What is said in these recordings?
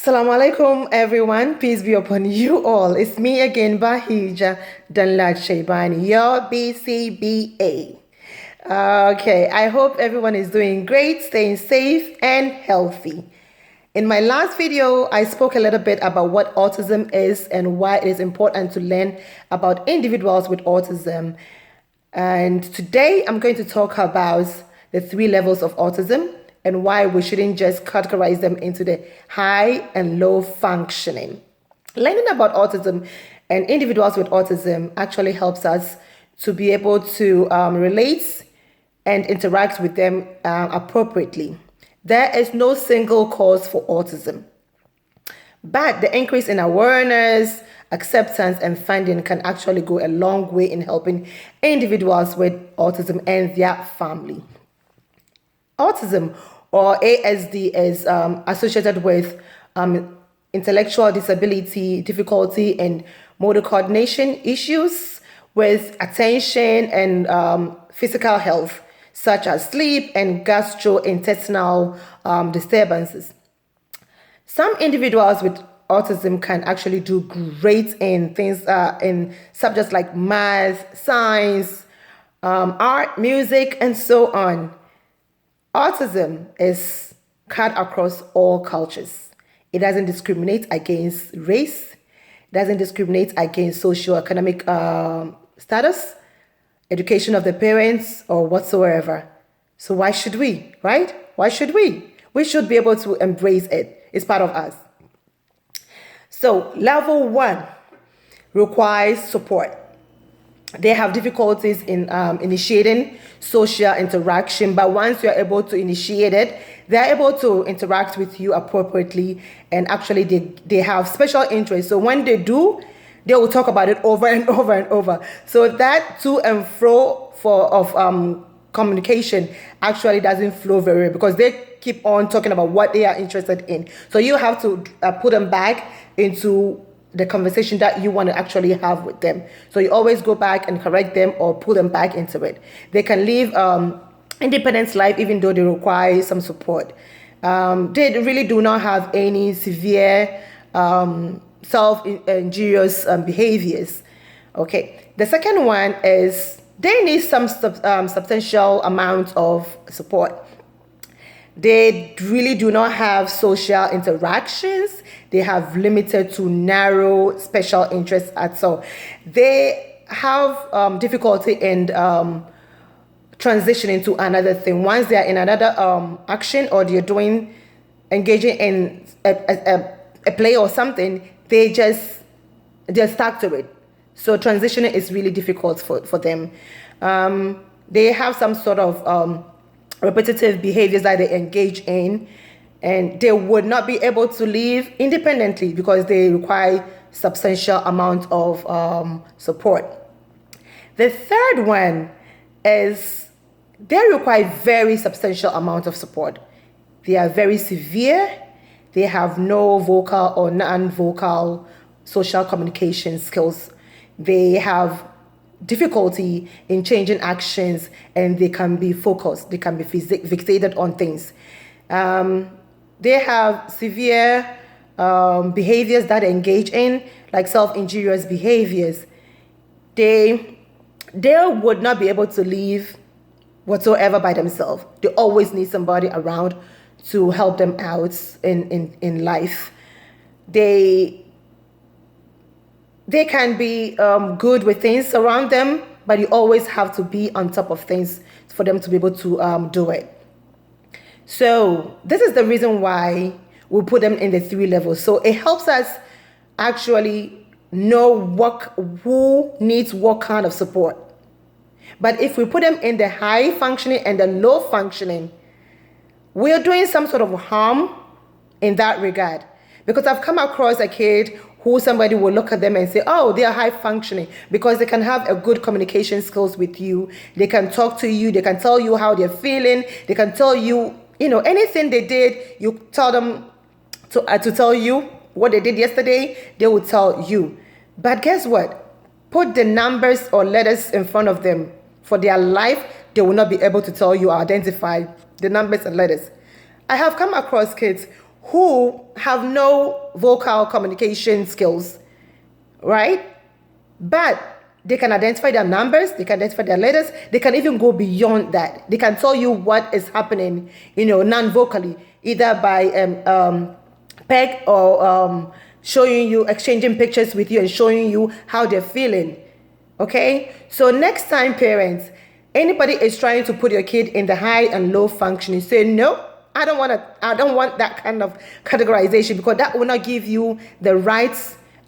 Assalamu alaikum everyone, peace be upon you all. It's me again, Bahija Danlad Shaybani, your BCBA. Okay, I hope everyone is doing great, staying safe and healthy. In my last video, I spoke a little bit about what autism is and why it is important to learn about individuals with autism. And today I'm going to talk about the 3 levels of autism and why we shouldn't just categorize them into the high and low functioning. Learning about autism and individuals with autism actually helps us to be able to relate and interact with them appropriately. There is no single cause for autism, but the increase in awareness, acceptance, and funding can actually go a long way in helping individuals with autism and their family. Autism, or ASD, is associated with intellectual disability, difficulty in motor coordination issues with attention and physical health, such as sleep and gastrointestinal disturbances. Some individuals with autism can actually do great in things in subjects like math, science, art, music, and so on. Autism is cut across all cultures. It doesn't discriminate against race. It doesn't discriminate against socioeconomic status, education of the parents, or whatsoever. So why should we, right? Why should we? We should be able to embrace it. It's part of us. So level 1 requires support. They have difficulties in initiating social interaction, but once you're able to initiate it, they're able to interact with you appropriately, and actually they have special interests. So when they do, they will talk about it over and over and over. So that to and fro of communication actually doesn't flow very well because they keep on talking about what they are interested in. So you have to put them back into the conversation that you want to actually have with them. So you always go back and correct them or pull them back into it. They can live independent life even though they require some support. They really do not have any severe self-injurious behaviors. Okay. The second one is they need some substantial amount of support. They really do not have social interactions. They have limited to narrow special interests at all. They have difficulty in transitioning to another thing. Once they are in another action or they're engaging in a play or something, they're stuck to it. So transitioning is really difficult for them. They have some sort of repetitive behaviors that they engage in, and they would not be able to live independently because they require substantial amount of support. The third one is they require very substantial amount of support. They are very severe. They have no vocal or non-vocal social communication skills. They have difficulty in changing actions, and they can be focused. They can be fixated on things. They have severe behaviors that they engage in, like self-injurious behaviors. They would not be able to live whatsoever by themselves. They always need somebody around to help them out in life. They can be good with things around them, but you always have to be on top of things for them to be able to do it. So this is the reason why we put them in the 3 levels. So it helps us actually know who needs what kind of support. But if we put them in the high functioning and the low functioning, we are doing some sort of harm in that regard. Because I've come across a kid who somebody will look at them and say, oh, they are high functioning because they can have a good communication skills with you. They can talk to you. They can tell you how they're feeling. They can tell you, anything they did, you tell them to tell you what they did yesterday, they will tell you. But guess what? Put the numbers or letters in front of them. For their life, they will not be able to tell you or identify the numbers and letters. I have come across kids who have no vocal communication skills, right? But they can identify their numbers, they can identify their letters, they can even go beyond that. They can tell you what is happening, non-vocally, either by peg or showing you, exchanging pictures with you and showing you how they're feeling. Okay, so next time, parents, anybody is trying to put your kid in the high and low functioning, say no. I don't want that kind of categorization, because that will not give you the right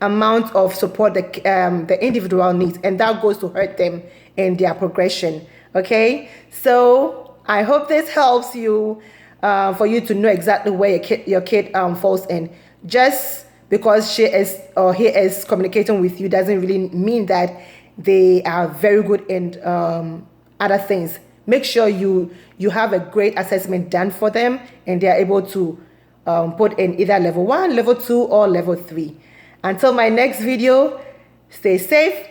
amount of support the individual needs, and that goes to hurt them in their progression. Okay, so I hope this helps you, for you to know exactly where your kid falls in. Just because she is or he is communicating with you doesn't really mean that they are very good in other things. Make sure you have a great assessment done for them, and they are able to put in either level 1, level 2, or level 3. Until my next video, stay safe,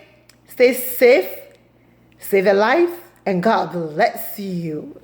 save a life, and God bless you.